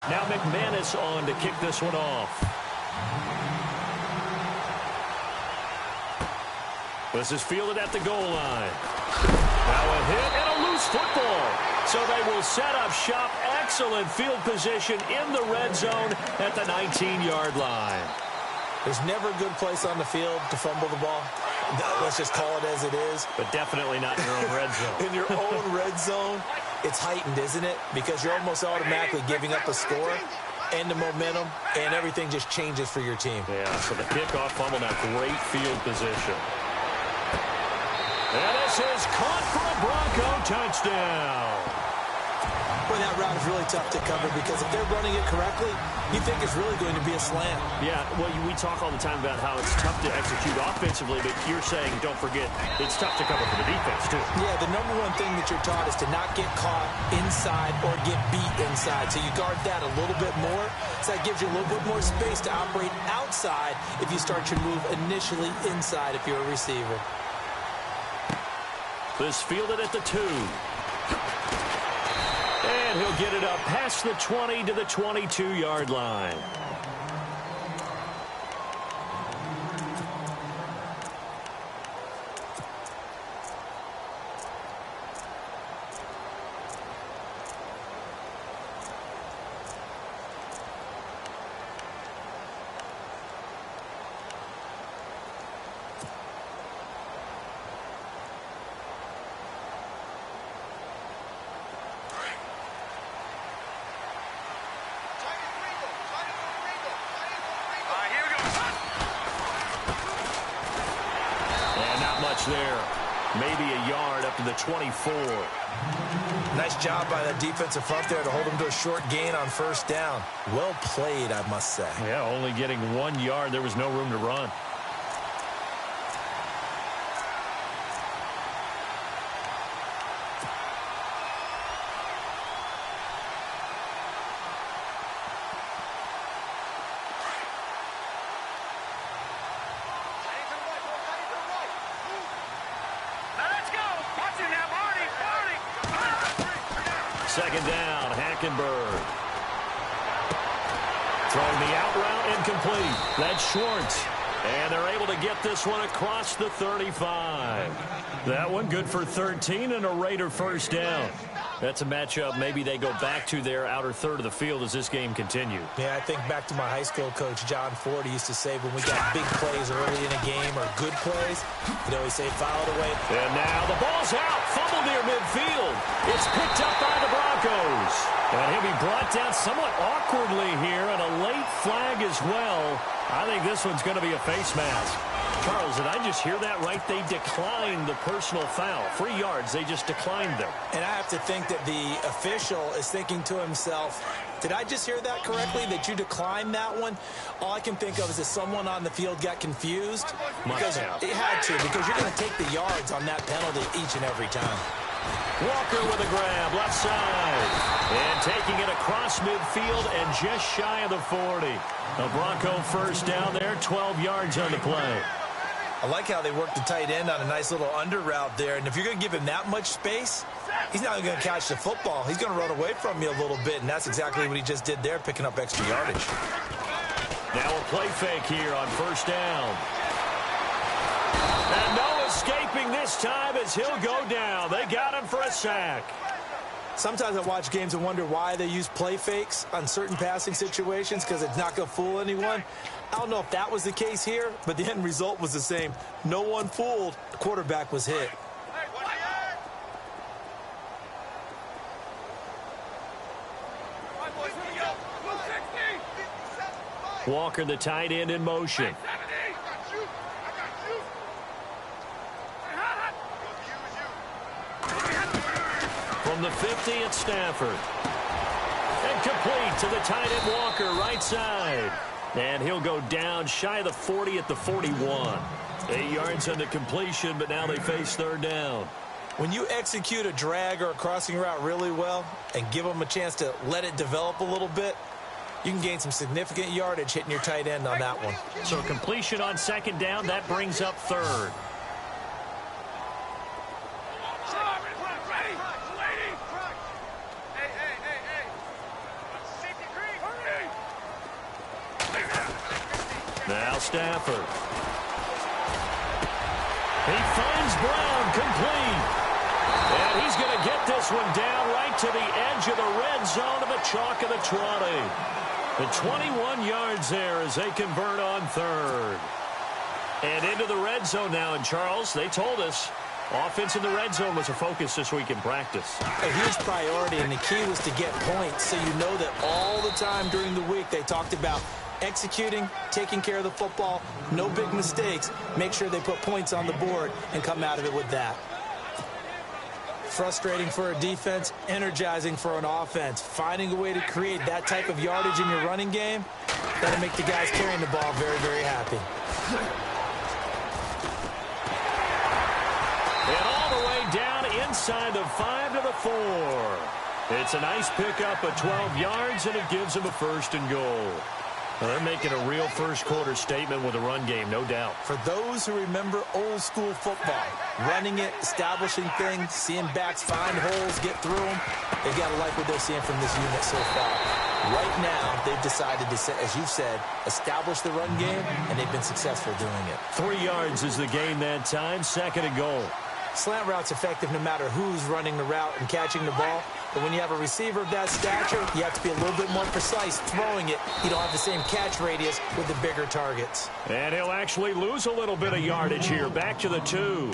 Now McManus on to kick this one off. This is fielded at the goal line. Now a hit and a loose football. So they will set up shop. Excellent field position in the red zone at the 19-yard line. There's never a good place on the field to fumble the ball. Let's just call it as it is. But definitely not in your own red zone. In your own red zone, it's heightened, isn't it? Because you're almost automatically giving up a score and the momentum, and everything just changes for your team. Yeah, so the kickoff fumble, now great field position. And this is caught for a Bronco touchdown. Boy, that route is really tough to cover because if they're running it correctly, you think it's really going to be a slant. Yeah, well, we talk all the time about how it's tough to execute offensively, but you're saying, don't forget, it's tough to cover for the defense, too. Yeah, the number one thing that you're taught is to not get caught inside or get beat inside. So you guard that a little bit more. So that gives you a little bit more space to operate outside if you start your move initially inside if you're a receiver. This fielded at the 2. And he'll get it up past the 20 to the 22-yard line. There, maybe a yard up to the 24. Nice job by the defensive front there to hold them to a short gain on first down. Well played, I must say. Yeah, only getting 1 yard. There was no room to run. Second down, Hackenberg. Throwing the out route incomplete. That's Schwartz. And they're able to get this one across the 35. That one good for 13 and a Raider first down. That's a matchup maybe they go back to their outer third of the field as this game continues. Yeah, I think back to my high school coach, John Ford. He used to say when we got big plays early in a game or good plays, he'd always say, foul it away. And now the ball's out. Fumble near midfield. It's picked up by the Broncos. And he'll be brought down somewhat awkwardly here, and a late flag as well. I think this one's going to be a face mask. Charles, did I just hear that right? They declined the personal foul. 3 yards, they just declined them. And I have to think that the official is thinking to himself, did I just hear that correctly, that you declined that one? All I can think of is that someone on the field got confused. Because it had to, because you're going to take the yards on that penalty each and every time. Walker with a grab, left side. And taking it across midfield and just shy of the 40. A Bronco first down there, 12 yards on the play. I like how they work the tight end on a nice little under route there. And if you're going to give him that much space, he's not going to catch the football. He's going to run away from you a little bit, and that's exactly what he just did there, picking up extra yardage. Now a play fake here on first down. And no escaping this time as he'll go down. They got him for a sack. Sometimes I watch games and wonder why they use play fakes on certain passing situations, because it's not going to fool anyone. I don't know if that was the case here, but the end result was the same. No one fooled. The quarterback was hit. Walker, the tight end, in motion. From the 50, it's Stafford. And complete to the tight end Walker, right side. And he'll go down shy of the 40 at the 41. 8 yards on the completion, but now they face third down. When you execute a drag or a crossing route really well and give them a chance to let it develop a little bit, you can gain some significant yardage hitting your tight end on that one. So completion on second down, that brings up third. Now Stafford. He finds Brown complete. And he's going to get this one down right to the edge of the red zone of the chalk of the 20. The 21 yards there as they convert on third. And into the red zone now. And, Charles, they told us offense in the red zone was a focus this week in practice. A huge priority, and the key was to get points. So you know that all the time during the week they talked about executing, taking care of the football, no big mistakes. Make sure they put points on the board and come out of it with that. Frustrating for a defense, energizing for an offense. Finding a way to create that type of yardage in your running game, that'll make the guys carrying the ball very, very happy. And all the way down inside the 5 to the 4. It's a nice pickup of 12 yards, and it gives them a first and goal. Well, they're making a real first-quarter statement with a run game, no doubt. For those who remember old-school football, running it, establishing things, seeing backs find holes, get through them, they've got to like what they're seeing from this unit so far. Right now, they've decided to, as you've said, establish the run game, and they've been successful doing it. 3 yards is the gain that time, second and goal. Slant route's effective no matter who's running the route and catching the ball. But when you have a receiver of that stature, you have to be a little bit more precise throwing it. You don't have the same catch radius with the bigger targets. And he'll actually lose a little bit of yardage here, back to the 2.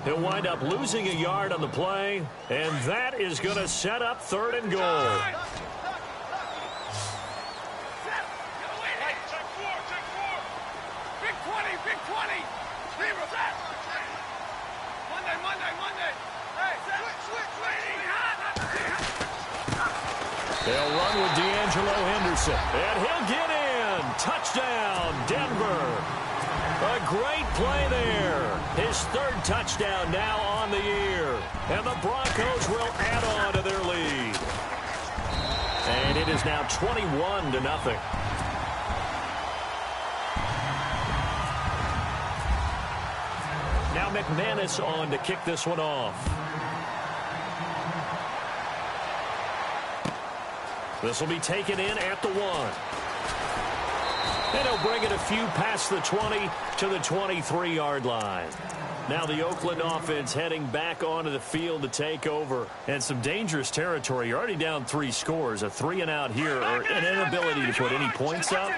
He'll wind up losing a yard on the play, and that is going to set up third and goal. They'll run with D'Angelo Henderson, and he'll get in. Touchdown, Denver. A great play there. His third touchdown now on the year. And the Broncos will add on to their lead. And it is now 21-0. Now McManus on to kick this one off. This will be taken in at the 1. And he'll bring it a few past the 20 to the 23-yard line. Now the Oakland offense heading back onto the field to take over. And some dangerous territory. You're already down 3 scores. A 3-and-out here, or an inability to put any points up.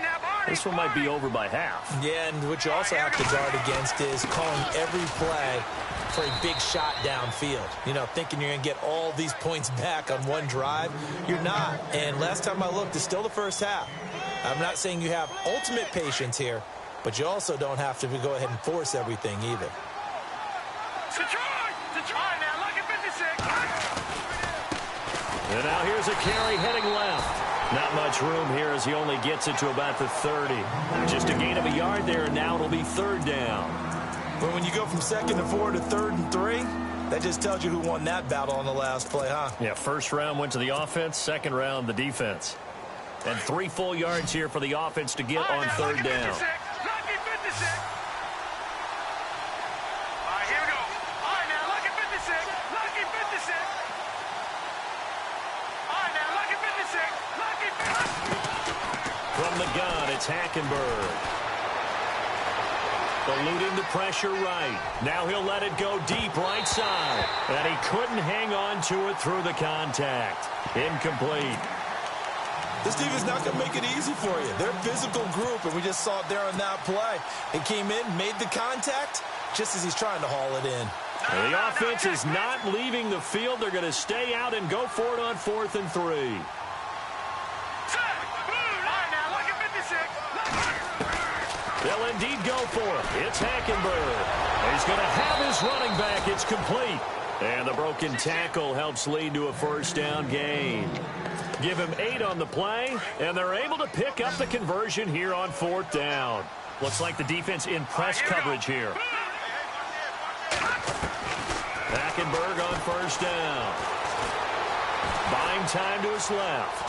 This one might be over by half. Yeah, and what you also have to guard against is calling every play for a big shot downfield. You know, thinking you're going to get all these points back on one drive. You're not. And last time I looked, it's still the first half. I'm not saying you have ultimate patience here, but you also don't have to go ahead and force everything either. And now here's a carry heading left. Not much room here as he only gets it to about the 30. Just a gain of a yard there, and now it'll be third down. But when you go from 2nd and 4 to 3rd and 3, that just tells you who won that battle on the last play, huh? Yeah, first round went to the offense, second round the defense. And 3 full yards here for the offense to get on third down. From the gun, it's Hackenberg. Eluding the pressure right. Now he'll let it go deep right side. And he couldn't hang on to it through the contact. Incomplete. This team is not going to make it easy for you. They're a physical group, and we just saw it there on that play. He came in, made the contact, just as he's trying to haul it in. And the offense is not leaving the field. They're going to stay out and go for it on 4th and 3. They'll indeed go for it. It's Hackenberg. He's going to have his running back. It's complete. And the broken tackle helps lead to a first down gain. Give him 8 on the play, and they're able to pick up the conversion here on 4th down. Looks like the defense in press coverage here. Hackenberg on first down. Buying time to his left.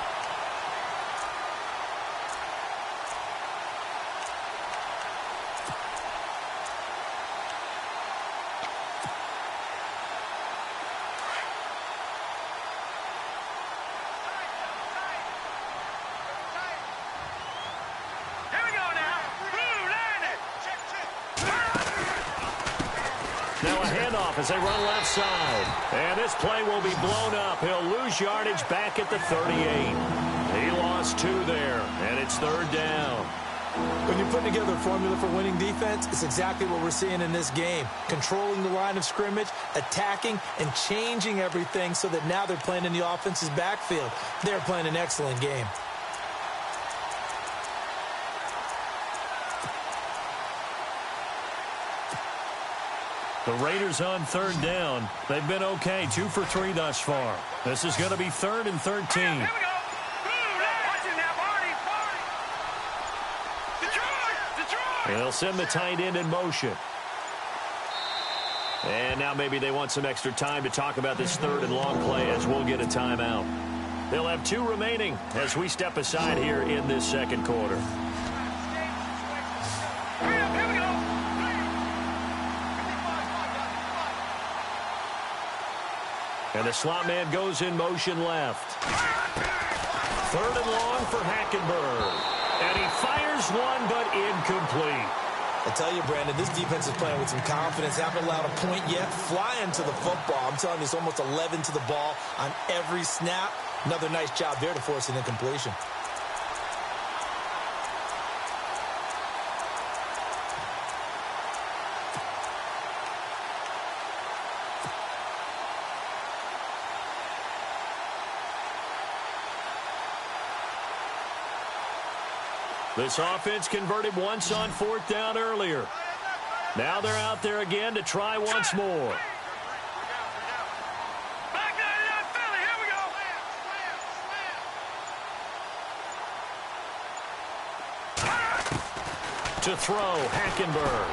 a handoff as they run left side. And this play will be blown up. He'll lose yardage back at the 38. He lost 2 there, and it's 3rd down. When you put together a formula for winning defense, it's exactly what we're seeing in this game. Controlling the line of scrimmage, attacking, and changing everything so that now they're playing in the offense's backfield. They're playing an excellent game. The Raiders on 3rd down. They've been okay, 2 for 3 thus far. This is going to be 3rd and 13. They'll send the tight end in motion. And now maybe they want some extra time to talk about this 3rd and long play as we'll get a timeout. They'll have 2 remaining as we step aside here in this 2nd quarter. And the slot man goes in motion left. 3rd and long for Hackenberg. And he fires one, but incomplete. I tell you, Brandon, this defense is playing with some confidence. Haven't allowed a point yet. Flying to the football. I'm telling you, it's almost 11 to the ball on every snap. Another nice job there to force an incompletion. This offense converted once on 4th down earlier. Now they're out there again to try once more. To throw, Hackenberg.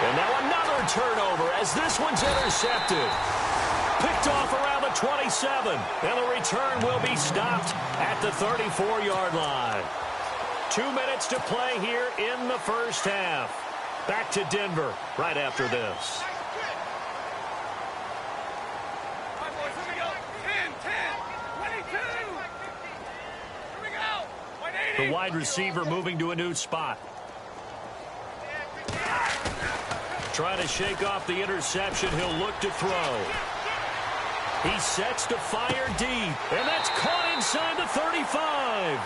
And now another turnover as this one's intercepted. Picked off around the 27. And the return will be stopped at the 34-yard line. 2 minutes to play here in the 1st half. Back to Denver right after this. The wide receiver moving to a new spot. Trying to shake off the interception. He'll look to throw. He sets to fire deep. And that's caught inside the 35.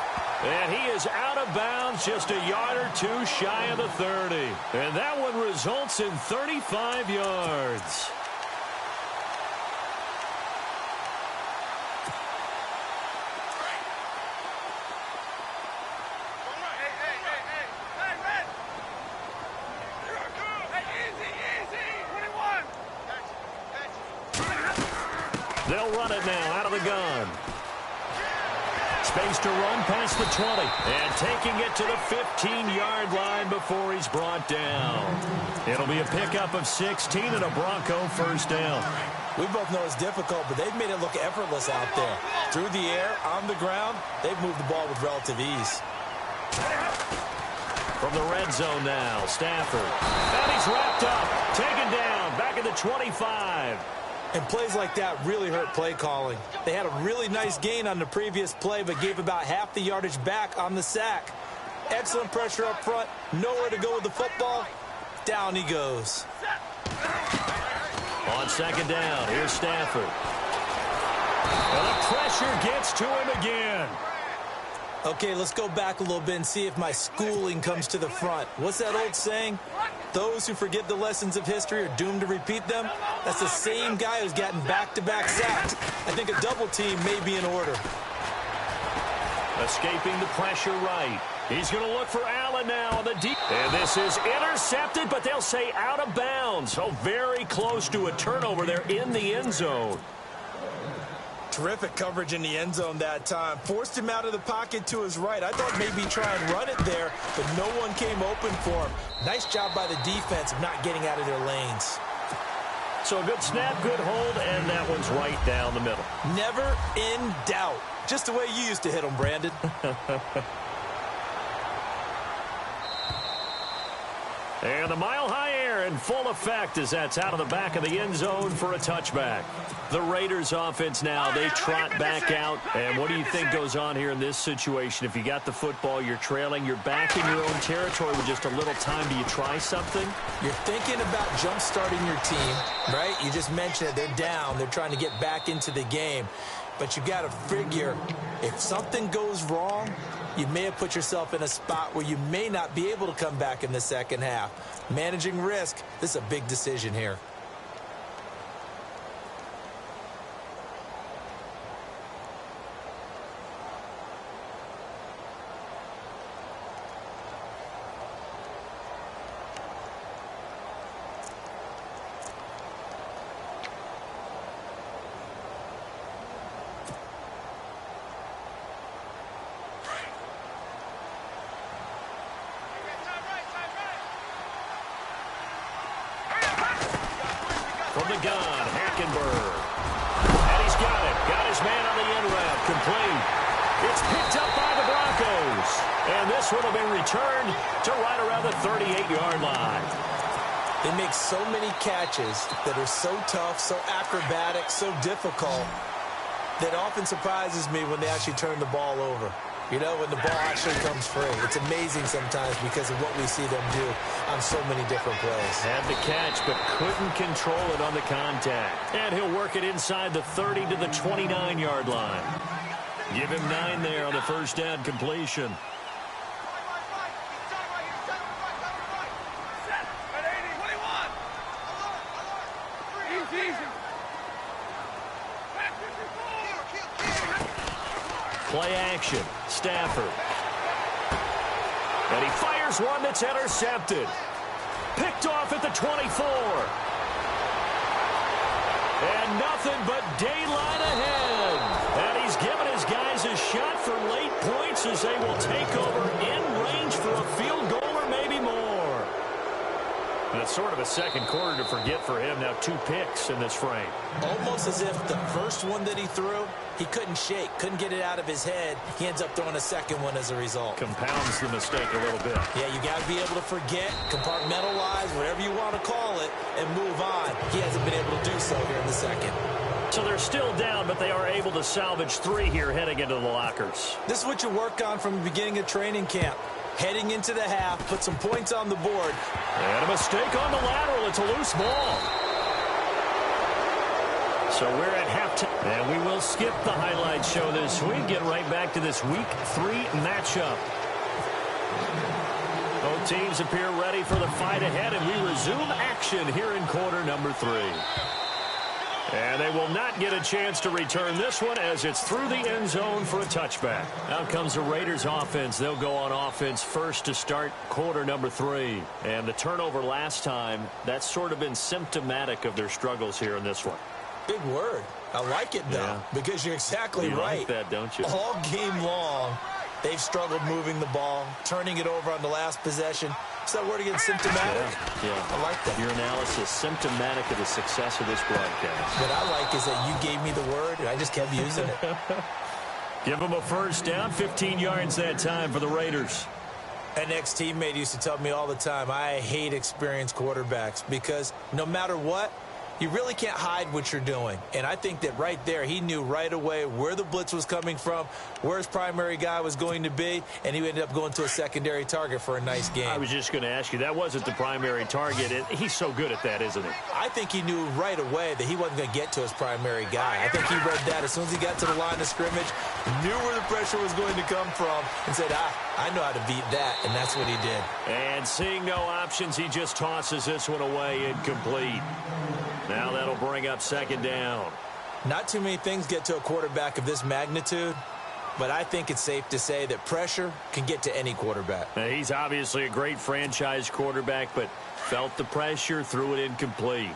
And he is out of bounds just a yard or 2 shy of the 30. And that one results in 35 yards. They'll run it now out of the gun. Space to run past the 20. And taking it to the 15-yard line before he's brought down. It'll be a pickup of 16 and a Bronco 1st down. We both know it's difficult, but they've made it look effortless out there. Through the air, on the ground, they've moved the ball with relative ease. From the red zone now, Stafford. And he's wrapped up, taken down, back at the 25. And plays like that really hurt play calling. They had a really nice gain on the previous play, but gave about half the yardage back on the sack. Excellent pressure up front. Nowhere to go with the football. Down he goes. On 2nd down, here's Stafford. And the pressure gets to him again. Okay, let's go back a little bit and see if my schooling comes to the front. What's that old saying? Those who forget the lessons of history are doomed to repeat them. That's the same guy who's gotten back-to-back sacks. I think a double team may be in order. Escaping the pressure right. He's going to look for Allen now on the deep. And this is intercepted, but they'll say out of bounds. So very close to a turnover there in the end zone. Terrific coverage in the end zone that time. Forced him out of the pocket to his right. I thought maybe try and run it there, but no one came open for him. Nice job by the defense of not getting out of their lanes. So a good snap, good hold, and that one's right down the middle. Never in doubt. Just the way you used to hit them, Brandon. And the mile-high air there in full effect as that's out of the back of the end zone for a touchback. The Raiders offense now, they trot back out. And what do you think goes on here in this situation? If you got the football, you're trailing, you're back in your own territory with just a little time. Do you try something? You're thinking about jump-starting your team, right? You just mentioned it. They're down. They're trying to get back into the game. But you got to figure, if something goes wrong, you may have put yourself in a spot where you may not be able to come back in the second half. Managing risk, this is a big decision here. From the gun, Hackenberg. And he's got it. Got his man on the end route. Complete. It's picked up by the Broncos. And this one will be returned to right around the 38-yard line. They make so many catches that are so tough, so acrobatic, so difficult, that often surprises me when they actually turn the ball over. You know, when the ball actually comes free. It's amazing sometimes because of what we see them do on so many different plays. Had the catch, but couldn't control it on the contact. And he'll work it inside the 30 to the 29-yard line. Give him 9 there on the first down completion. Play action. Stafford. And he fires one that's intercepted. Picked off at the 24. And nothing but daylight ahead. And he's given his guys a shot for late points as they will take over in range for a field goal or maybe more. And it's sort of a second quarter to forget for him. Now 2 picks in this frame. Almost as if the first one that he threw, he couldn't shake, couldn't get it out of his head. He ends up throwing a second one as a result. Compounds the mistake a little bit. Yeah, you got to be able to forget, compartmentalize, whatever you want to call it, and move on. He hasn't been able to do so here in the second. So they're still down, but they are able to salvage 3 here heading into the lockers. This is what you work on from the beginning of training camp. Heading into the half, put some points on the board. And a mistake on the lateral. It's a loose ball. So we're at halftime. And we will skip the highlight show this week. Get right back to this Week 3 matchup. Both teams appear ready for the fight ahead, and we resume action here in quarter number 3. And they will not get a chance to return this one as it's through the end zone for a touchback. Out comes the Raiders offense. They'll go on offense first to start quarter number 3. And the turnover last time, that's sort of been symptomatic of their struggles here in this one. Big word. I like it, though, because you're exactly right. You like that, don't you? All game long, they've struggled moving the ball, turning it over on the last possession. Is that word again, symptomatic? Yeah. I like that. Your analysis, symptomatic of the success of this broadcast. What I like is that you gave me the word, and I just kept using it. Give them a first down, 15 yards that time for the Raiders. An ex-teammate used to tell me all the time, I hate experienced quarterbacks because no matter what, you really can't hide what you're doing. And I think that right there, he knew right away where the blitz was coming from, where his primary guy was going to be, and he ended up going to a secondary target for a nice game. I was just going to ask you, that wasn't the primary target. He's so good at that, isn't he? I think he knew right away that he wasn't going to get to his primary guy. I think he read that as soon as he got to the line of scrimmage, knew where the pressure was going to come from, and said, I know how to beat that, and that's what he did. And seeing no options, he just tosses this one away incomplete. Now that'll bring up second down. Not too many things get to a quarterback of this magnitude, but I think it's safe to say that pressure can get to any quarterback. Now, he's obviously a great franchise quarterback, but felt the pressure, threw it incomplete.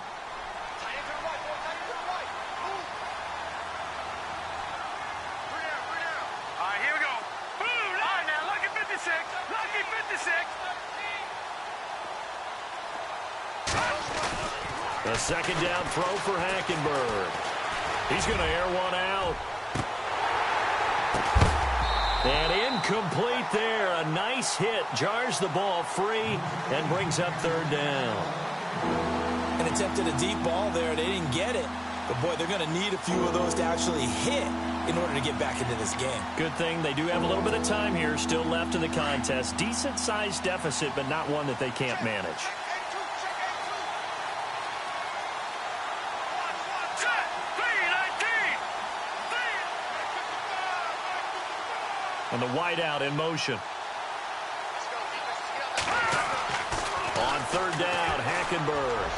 A second down throw for Hackenberg. He's going to air one out. And incomplete there. A nice hit. Jars the ball free and brings up third down. And attempted a deep ball there. They didn't get it. But, boy, they're going to need a few of those to actually hit in order to get back into this game. Good thing they do have a little bit of time here still left in the contest. Decent-sized deficit, but not one that they can't manage. And the wideout in motion. On third down, Hackenberg.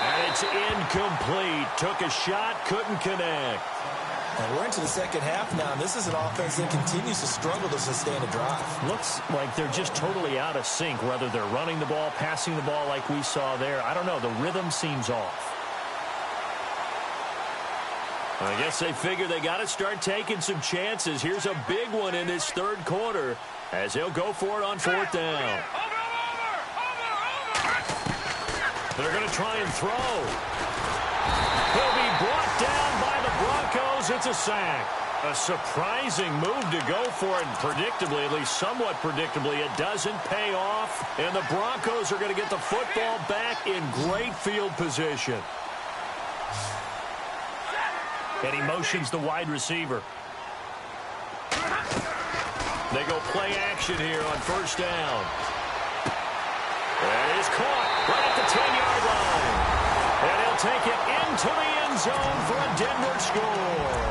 And it's incomplete. Took a shot, couldn't connect. And we're into the second half now. This is an offense that continues to struggle to sustain a drive. Looks like they're just totally out of sync, whether they're running the ball, passing the ball like we saw there. I don't know. The rhythm seems off. I guess they figure they got to start taking some chances. Here's a big one in this third quarter as he'll go for it on fourth down. They're going to try and throw. He'll be brought down by the Broncos. It's a sack. A surprising move to go for it. And predictably, at least somewhat predictably, it doesn't pay off. And the Broncos are going to get the football back in great field position. And he motions the wide receiver. They go play action here on first down. And it's caught right at the 10-yard line. And he'll take it into the end zone for a Denver score.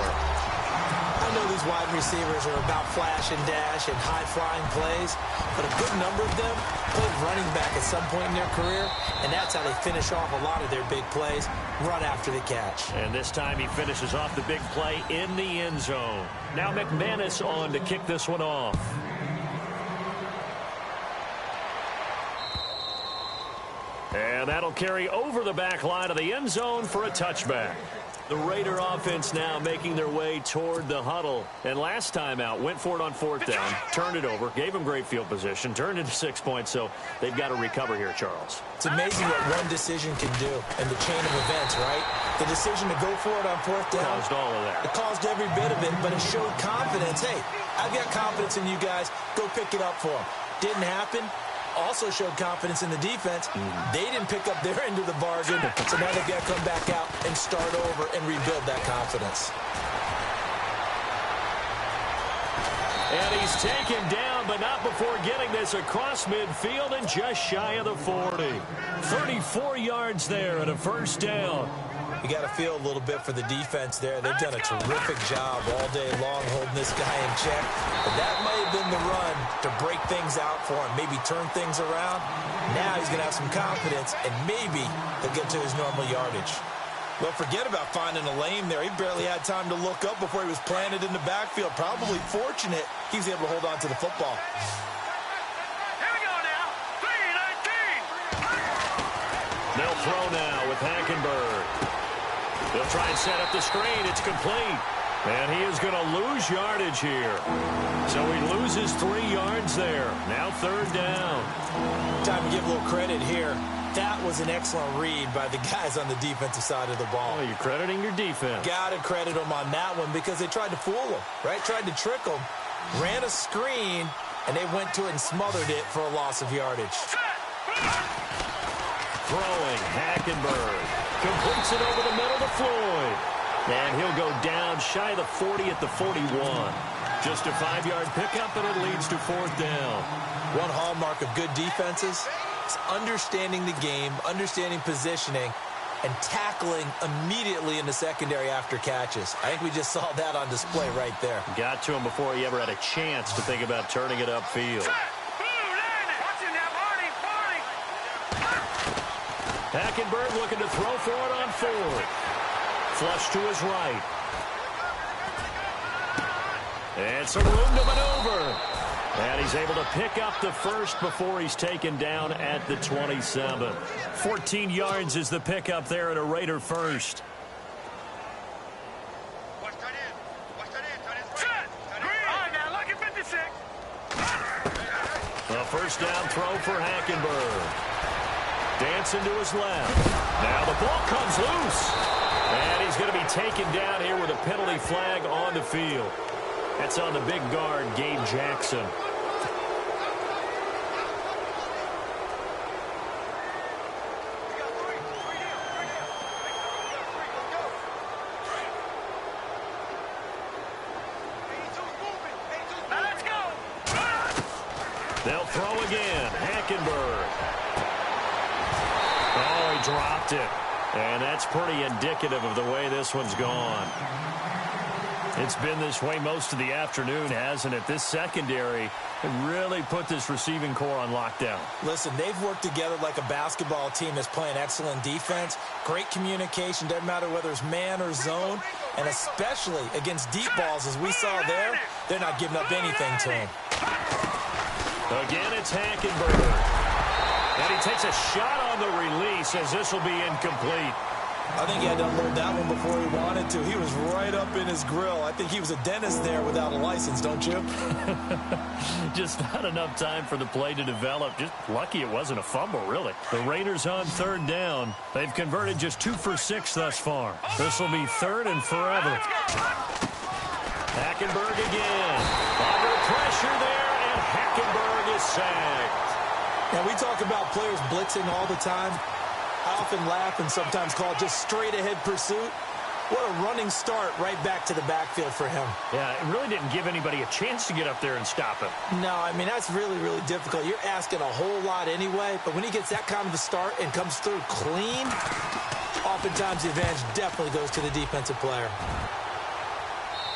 I know these wide receivers are about flash and dash and high-flying plays, but a good number of them played running back at some point in their career, and that's how they finish off a lot of their big plays, run after the catch. And this time he finishes off the big play in the end zone. Now McManus on to kick this one off. And that'll carry over the back line of the end zone for a touchback. The Raider offense now making their way toward the huddle. And last time out, went for it on fourth down, turned it over, gave them great field position, turned it to 6 points, so they've got to recover here, Charles. It's amazing what one decision can do in the chain of events, right? The decision to go for it on fourth down. Caused all of that. It caused every bit of it, but it showed confidence. Hey, I've got confidence in you guys. Go pick it up for them. Didn't happen. Also showed confidence in the defense. They didn't pick up their end of the bargain, so now they've got to come back out and start over and rebuild that confidence. And he's taken down, but not before getting this across midfield and just shy of the 40. 34 yards there and a first down. You got to feel a little bit for the defense there. They've done a terrific job all day long holding this guy in check. But that might have been the run to break things out for him, maybe turn things around. Now he's going to have some confidence, and maybe he'll get to his normal yardage. Well, forget about finding a lane there. He barely had time to look up before he was planted in the backfield. Probably fortunate he was able to hold on to the football. Here we go now. 3-19. They'll throw now with Hackenberg. They'll try and set up the screen. It's complete. And he is going to lose yardage here. So he loses 3 yards there. Now third down. Time to give a little credit here. That was an excellent read by the guys on the defensive side of the ball. Oh, you're crediting your defense. Got to credit them on that one because they tried to fool him, right? Tried to trick him. Ran a screen, and they went to it and smothered it for a loss of yardage. Throwing, Hackenberg. Completes it over the middle to Floyd. And he'll go down shy of the 40 at the 41. Just a 5-yard pickup, and it leads to fourth down. One hallmark of good defenses is understanding the game, understanding positioning, and tackling immediately in the secondary after catches. I think we just saw that on display right there. Got to him before he ever had a chance to think about turning it upfield. Hackenberg looking to throw for it on fourth. Flush to his right. And some room to maneuver. And he's able to pick up the first before he's taken down at the 27. 14 yards is the pickup there at a Raider first. A first down throw for Hackenberg. Dancing to his left. Now the ball comes loose. And he's going to be taken down here with a penalty flag on the field. That's on the big guard, Gabe Jackson. They'll throw again. Hackenberg. Oh, he dropped it. And that's pretty indicative of the way this one's gone. It's been this way most of the afternoon, hasn't it? This secondary really put this receiving core on lockdown. Listen, they've worked together like a basketball team that's playing excellent defense. Great communication, doesn't matter whether it's man or zone. And especially against deep balls, as we saw there, they're not giving up anything to him. Again, it's Hackenberg. And he takes a shot on the release as this will be incomplete. I think he had to unload that one before he wanted to. He was right up in his grill. I think he was a dentist there without a license, don't you? Just not enough time for the play to develop. Just lucky it wasn't a fumble, really. The Raiders on third down. They've converted just 2 for 6 thus far. This will be third and forever. Hackenberg again. Under pressure there, and Hackenberg is sacked. Now, we talk about players blitzing all the time. I often laugh and sometimes call it just straight-ahead pursuit. What a running start right back to the backfield for him. Yeah, it really didn't give anybody a chance to get up there and stop him. No, I mean, that's really, really difficult. You're asking a whole lot anyway, but when he gets that kind of a start and comes through clean, oftentimes the advantage definitely goes to the defensive player.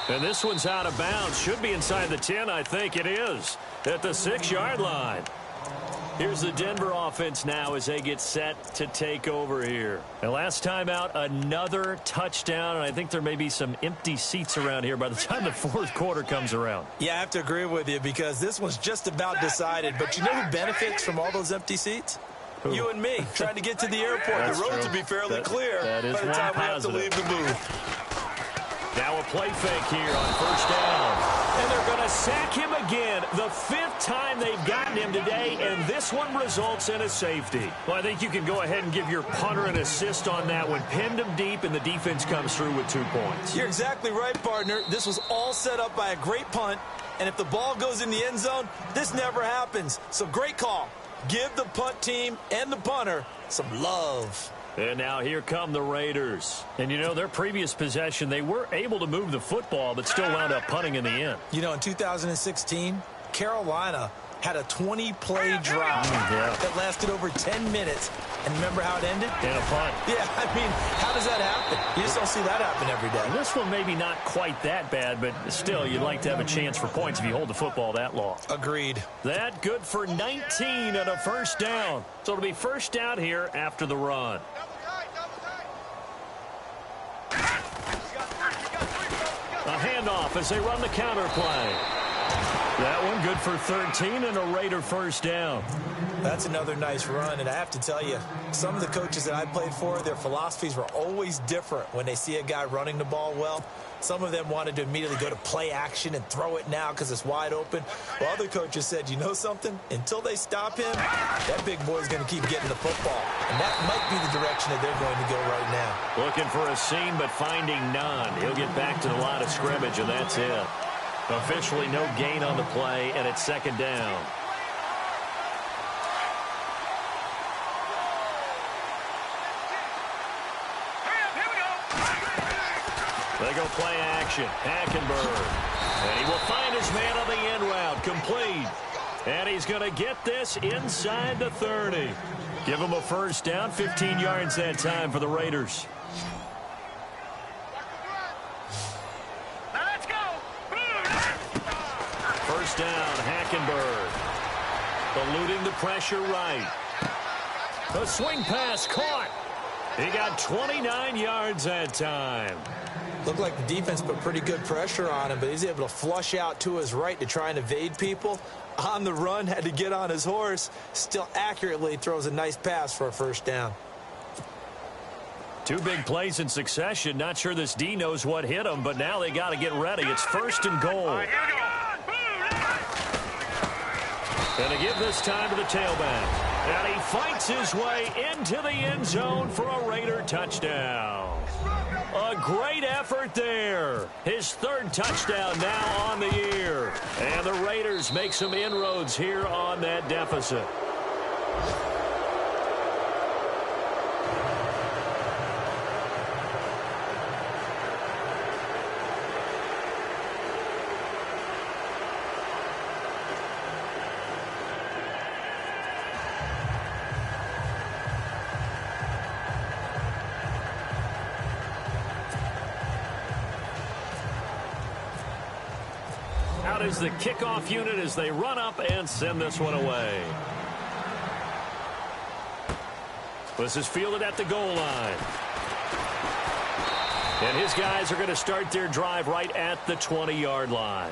And this one's out of bounds. Should be inside the 10, I think it is, at the 6-yard line. Here's the Denver offense now as they get set to take over here. And last time out, another touchdown, and I think there may be some empty seats around here by the time the fourth quarter comes around. Yeah, I have to agree with you because this one's just about decided. But you know who benefits from all those empty seats? Who? You and me, trying to get to the airport. The roads will be fairly clear by the time we have to leave the booth. Now a play fake here on first down. And they're going to sack him again, the 5th time they've gotten him today, and this one results in a safety. Well, I think you can go ahead and give your punter an assist on that one. Pinned him deep, and the defense comes through with 2 points. You're exactly right, partner. This was all set up by a great punt, and if the ball goes in the end zone, this never happens. So great call. Give the punt team and the punter some love. And now here come the Raiders. And, you know, their previous possession, they were able to move the football, but still wound up punting in the end. You know, in 2016, Carolina had a 20-play drive that lasted over 10 minutes. And remember how it ended? In a punt. Yeah, I mean, how does that happen? You just don't see that happen every day. And this one maybe not quite that bad, but still, you'd like to have a chance for points if you hold the football that long. Agreed. That good for 19 and a first down. So it'll be first down here after the run. A handoff as they run the counter play. That one good for 13 and a Raider first down. That's another nice run, and I have to tell you, some of the coaches that I played for, their philosophies were always different when they see a guy running the ball well. Some of them wanted to immediately go to play action and throw it now because it's wide open. While other coaches said, you know something? Until they stop him, that big boy's going to keep getting the football. And that might be the direction that they're going to go right now. Looking for a seam, but finding none. He'll get back to the line of scrimmage, and that's it. Officially no gain on the play, and it's second down. They go play action. Hackenberg. And he will find his man on the end route. Complete. And he's going to get this inside the 30. Give him a first down. 15 yards that time for the Raiders. Let's go. First down, Hackenberg. Eluding the pressure right. The swing pass caught. He got 29 yards that time. Looked like the defense put pretty good pressure on him, but he's able to flush out to his right to try and evade people. On the run, had to get on his horse. Still accurately throws a nice pass for a first down. 2 big plays in succession. Not sure this D knows what hit him, but now they got to get ready. It's first and goal. All right, here we go. And to give this time to the tailback. And he fights his way into the end zone for a Raider touchdown. A great effort there. His 3rd touchdown now on the year. And the Raiders make some inroads here on that deficit. is the kickoff unit as they run up and send this one away. This is fielded at the goal line. And his guys are going to start their drive right at the 20-yard line.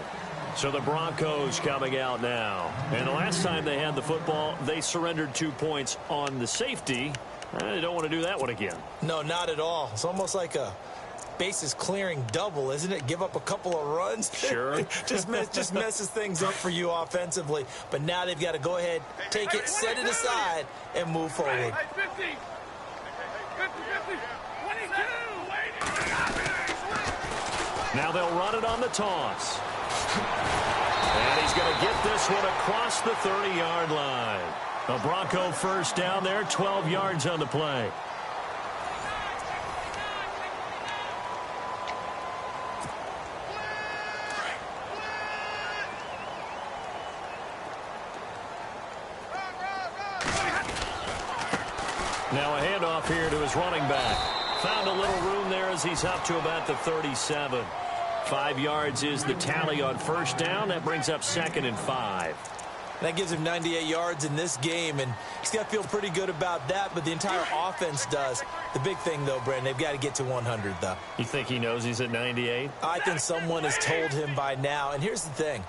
So the Broncos coming out now. And the last time they had the football, they surrendered 2 points on the safety. They don't want to do that one again. No, not at all. It's almost like a bases clearing double, isn't it? Give up a couple of runs. Sure. just messes things up for you offensively. But now they've got to go ahead, take it, set it aside, and move forward. Now they'll run it on the toss. And he's going to get this one across the 30-yard line. A Bronco first down there, 12 yards on the play. Now a handoff here to his running back. Found a little room there as he's up to about the 37. 5 yards is the tally on first down. That brings up 2nd and 5. That gives him 98 yards in this game, and he's got to feel pretty good about that, but the entire offense does. The big thing, though, Brandon, they've got to get to 100, though. You think he knows he's at 98? I think someone has told him by now, and here's the thing.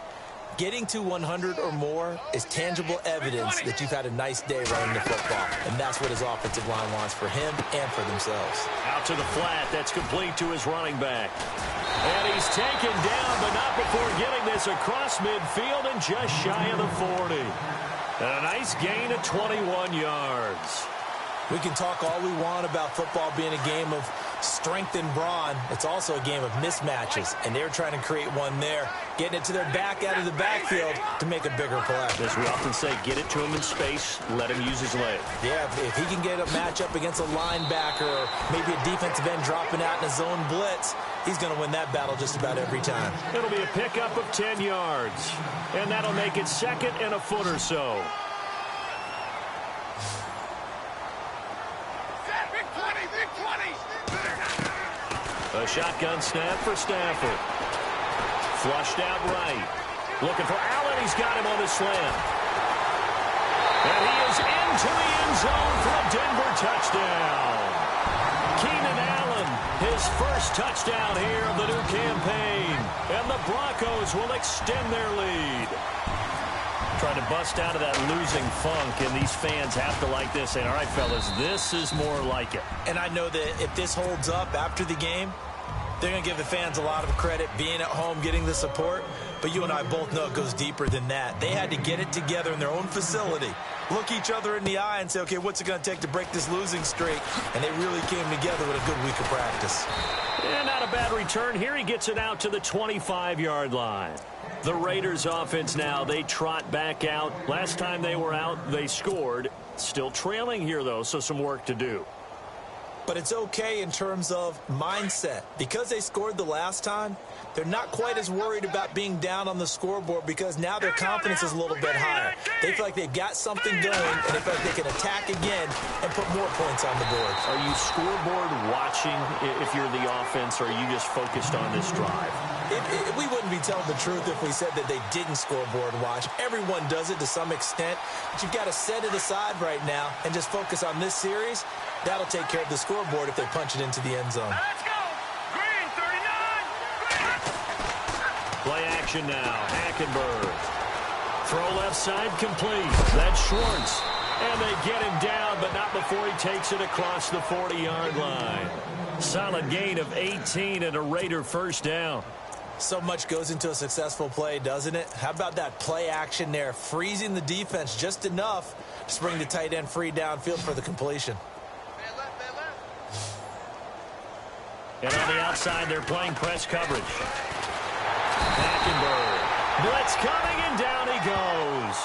Getting to 100 or more is tangible evidence that you've had a nice day running the football, and that's what his offensive line wants for him and for themselves. Out to the flat. That's complete to his running back. And he's taken down, but not before getting this across midfield and just shy of the 40. And a nice gain of 21 yards. We can talk all we want about football being a game of strength and brawn. It's also a game of mismatches, and they're trying to create one there, getting it to their back out of the backfield to make a bigger play. As we often say, get it to him in space, let him use his leg. Yeah, if he can get a matchup against a linebacker or maybe a defensive end dropping out in a zone blitz, he's going to win that battle just about every time. It'll be a pickup of 10 yards, and that'll make it 2nd and a foot or so. A shotgun snap for Stafford. Flushed out right. Looking for Allen. He's got him on the slant. And he is into the end zone for a Denver touchdown. Keenan Allen, his first touchdown here of the new campaign. And the Broncos will extend their lead. Trying to bust out of that losing funk, and these fans have to like this. And all right, fellas, this is more like it. And I know that if this holds up after the game, they're going to give the fans a lot of credit, being at home, getting the support. But you and I both know it goes deeper than that. They had to get it together in their own facility, look each other in the eye and say, okay, what's it going to take to break this losing streak? And they really came together with a good week of practice. And not a bad return. Here he gets it out to the 25-yard line. The Raiders offense now, they trot back out. Last time they were out, they scored. Still trailing here, though, so some work to do. But it's okay in terms of mindset. Because they scored the last time, they're not quite as worried about being down on the scoreboard because now their confidence is a little bit higher. They feel like they've got something going, and they feel like they can attack again and put more points on the board. Are you scoreboard watching if you're the offense, or are you just focused on this drive? We wouldn't be telling the truth if we said that they didn't scoreboard watch. Everyone does it to some extent, but you've got to set it aside right now and just focus on this series. That'll take care of the scoreboard if they punch it into the end zone. Let's go. Green, 39. Play action now. Hackenberg. Throw left side complete. That's Schwartz. And they get him down, but not before he takes it across the 40-yard line. Solid gain of 18 and a Raider first down. So much goes into a successful play, doesn't it? How about that play action there, freezing the defense just enough to bring the tight end free downfield for the completion. And on the outside, they're playing press coverage. Hackenberg. Blitz coming, and down he goes.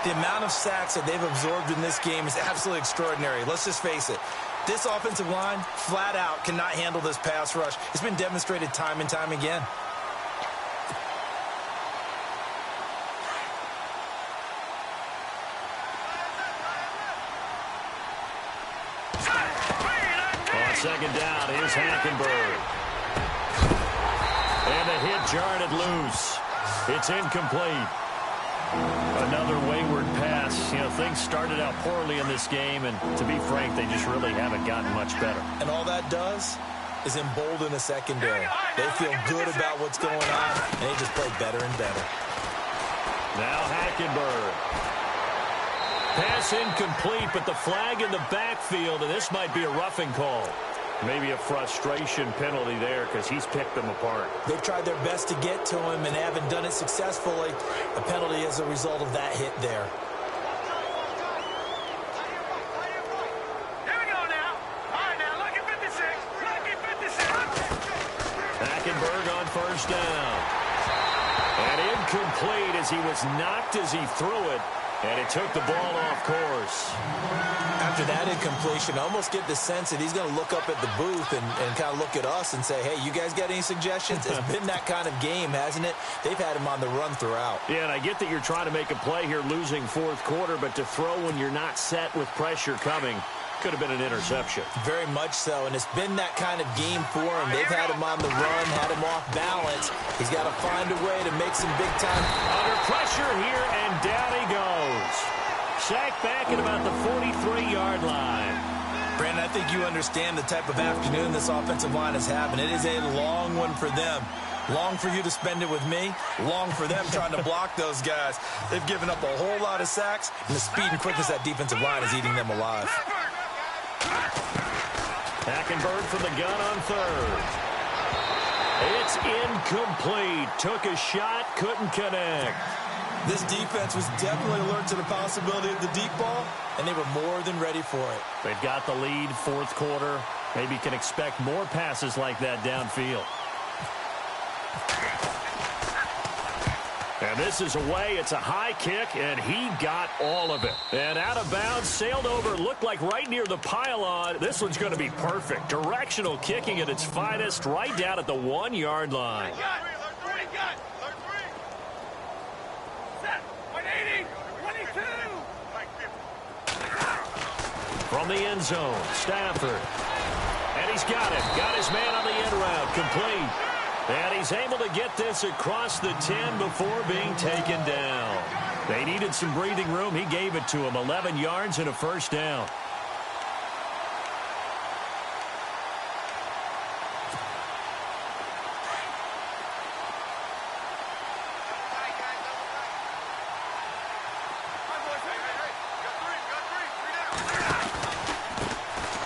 The amount of sacks that they've absorbed in this game is absolutely extraordinary. Let's just face it. This offensive line, flat out, cannot handle this pass rush. It's been demonstrated time and time again. On second down, here's Hackenberg. And the hit jarred it loose. It's incomplete. Another wayward pass. You know, things started out poorly in this game, and to be frank, they just really haven't gotten much better. And all that does is embolden the secondary. They feel good about what's going on, and they just play better and better. Now Hackenberg. Pass incomplete, but the flag in the backfield, and this might be a roughing call. Maybe a frustration penalty there because he's picked them apart. They've tried their best to get to him and haven't done it successfully. A penalty as a result of that hit there. Here we go now. All right, now, lucky 56. Lucky 56. Hackenberg on first down. And incomplete as he was knocked as he threw it. And it took the ball off course. After that incompletion, I almost get the sense that he's going to look up at the booth and kind of look at us and say, hey, you guys got any suggestions? It's been that kind of game, hasn't it? They've had him on the run throughout. Yeah, and I get that you're trying to make a play here losing fourth quarter, but to throw when you're not set with pressure coming could have been an interception. Very much so, and it's been that kind of game for him. They've had him on the run, had him off balance. He's got to find a way to make some big time. Under pressure here, and down he goes. Sacked back at about the 43-yard line. Brandon, I think you understand the type of afternoon this offensive line is having. It is a long one for them. Long for you to spend it with me. Long for them trying to block those guys. They've given up a whole lot of sacks, and the speed and quickness of that defensive line is eating them alive. Hackenberg from the gun on third. It's incomplete. Took a shot, couldn't connect. This defense was definitely alert to the possibility of the deep ball, and they were more than ready for it. They've got the lead, fourth quarter. Maybe can expect more passes like that downfield. And this is away. It's a high kick, and he got all of it. And out of bounds, sailed over, looked like right near the pylon. This one's going to be perfect. Directional kicking at its finest, right down at the 1-yard line. From the end zone, Stafford. And he's got it. Got his man on the end route, complete. And he's able to get this across the 10 before being taken down. They needed some breathing room. He gave it to him. 11 yards and a first down.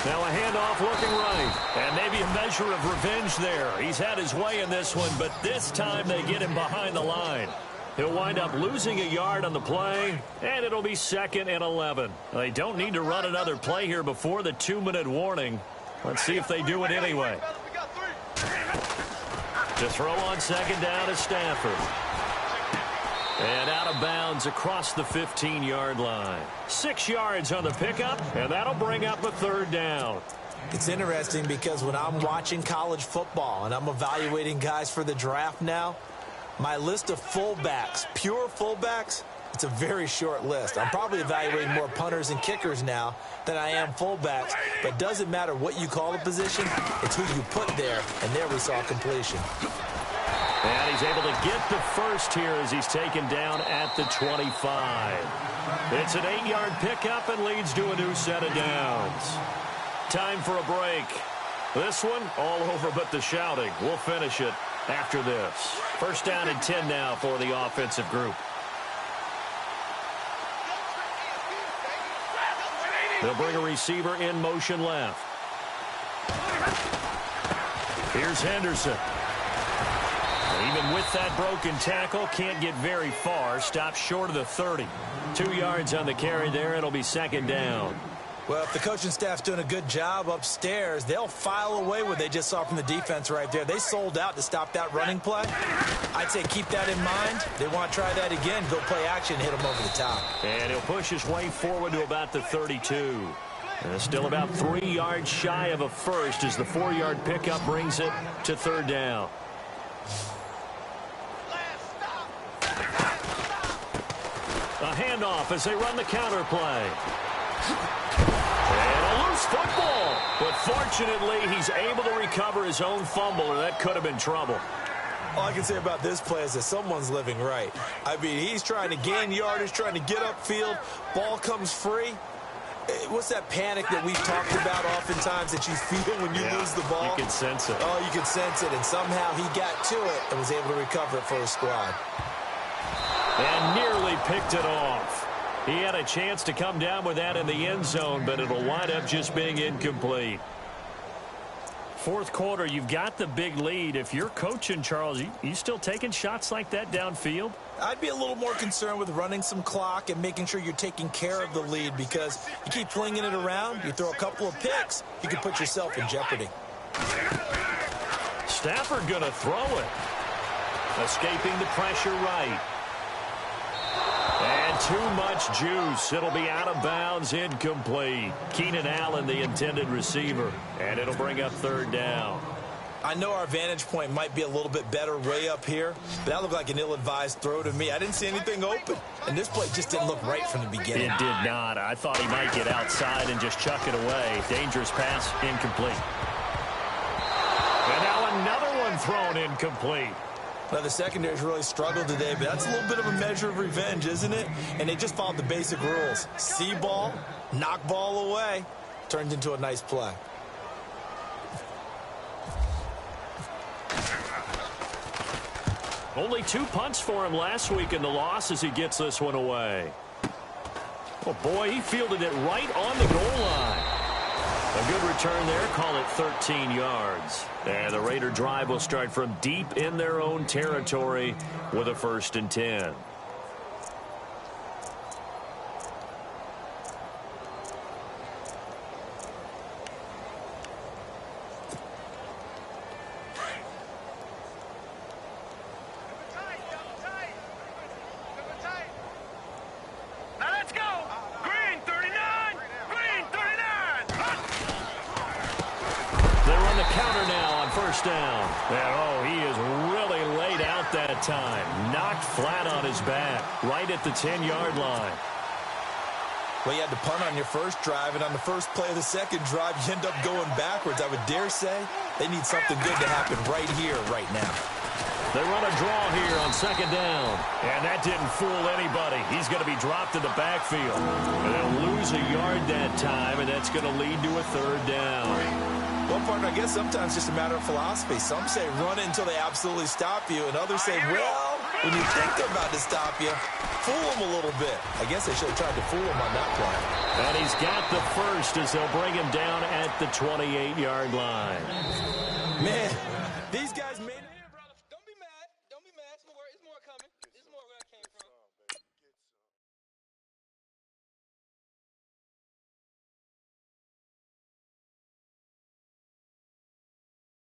Now a handoff looking right. And maybe a measure of revenge there. He's had his way in this one, but this time they get him behind the line. He'll wind up losing a yard on the play, and it'll be 2nd and 11. They don't need to run another play here before the 2-minute warning. Let's see if they do it anyway. To throw on second down is Stafford. And out of bounds across the 15-yard line. 6 yards on the pickup, and that'll bring up a third down. It's interesting because when I'm watching college football and I'm evaluating guys for the draft now, my list of fullbacks, pure fullbacks, it's a very short list. I'm probably evaluating more punters and kickers now than I am fullbacks. But it doesn't matter what you call the position, it's who you put there, and there we saw completion. And he's able to get the first here as he's taken down at the 25. It's an 8-yard pickup and leads to a new set of downs. Time for a break. This one all over but the shouting. We'll finish it after this. First down and 10 now for the offensive group. They'll bring a receiver in motion left. Here's Henderson. Even with that broken tackle, can't get very far. Stops short of the 30. 2 yards on the carry there. It'll be second down. Well, if the coaching staff's doing a good job upstairs, they'll file away what they just saw from the defense right there. They sold out to stop that running play. I'd say keep that in mind. They want to try that again. Go play action, hit them over the top. And he'll push his way forward to about the 32. And it's still about 3 yards shy of a first as the 4-yard pickup brings it to third down. A handoff as they run the counter play. And a loose football. But fortunately, he's able to recover his own fumble, or that could have been trouble. All I can say about this play is that someone's living right. I mean, he's trying to gain yardage, trying to get upfield. Ball comes free. What's that panic that we've talked about oftentimes that you feel when you lose the ball? You can sense it. Oh, you can sense it, and somehow he got to it and was able to recover it for his squad. And nearly picked it off. He had a chance to come down with that in the end zone, but it'll wind up just being incomplete. Fourth quarter, you've got the big lead. If you're coaching, Charles, you still taking shots like that downfield? I'd be a little more concerned with running some clock and making sure you're taking care of the lead, because you keep flinging it around, you throw a couple of picks, you can put yourself in jeopardy. Stafford going to throw it. Escaping the pressure right. And too much juice. It'll be out of bounds, incomplete. Keenan Allen, the intended receiver. And it'll bring up third down. I know our vantage point might be a little bit better way up here, but that looked like an ill-advised throw to me. I didn't see anything open, and this play just didn't look right from the beginning. It did not. I thought he might get outside and just chuck it away. Dangerous pass, incomplete. And now another one thrown incomplete. Now, the secondary's really struggled today, but that's a little bit of a measure of revenge, isn't it? And they just followed the basic rules. See ball, knock ball away, turned into a nice play. Only 2 punts for him last week in the loss as he gets this one away. Oh, boy, he fielded it right on the goal line. A good return there. Call it 13 yards. And the Raider drive will start from deep in their own territory with a 1st and 10. Down. And, oh, he is really laid out that time. Knocked flat on his back, right at the 10-yard line. Well, you had to punt on your first drive, and on the first play of the second drive, you end up going backwards. I would dare say they need something good to happen right here, right now. They run a draw here on 2nd down. And that didn't fool anybody. He's going to be dropped in the backfield. And they'll lose a yard that time, and that's going to lead to a 3rd down. Well, partner, I guess sometimes it's just a matter of philosophy. Some say run it until they absolutely stop you, and others say, well, when you think they're about to stop you, fool them a little bit. I guess they should have tried to fool him on that play. And he's got the first as they'll bring him down at the 28-yard line. Man, these guys made it.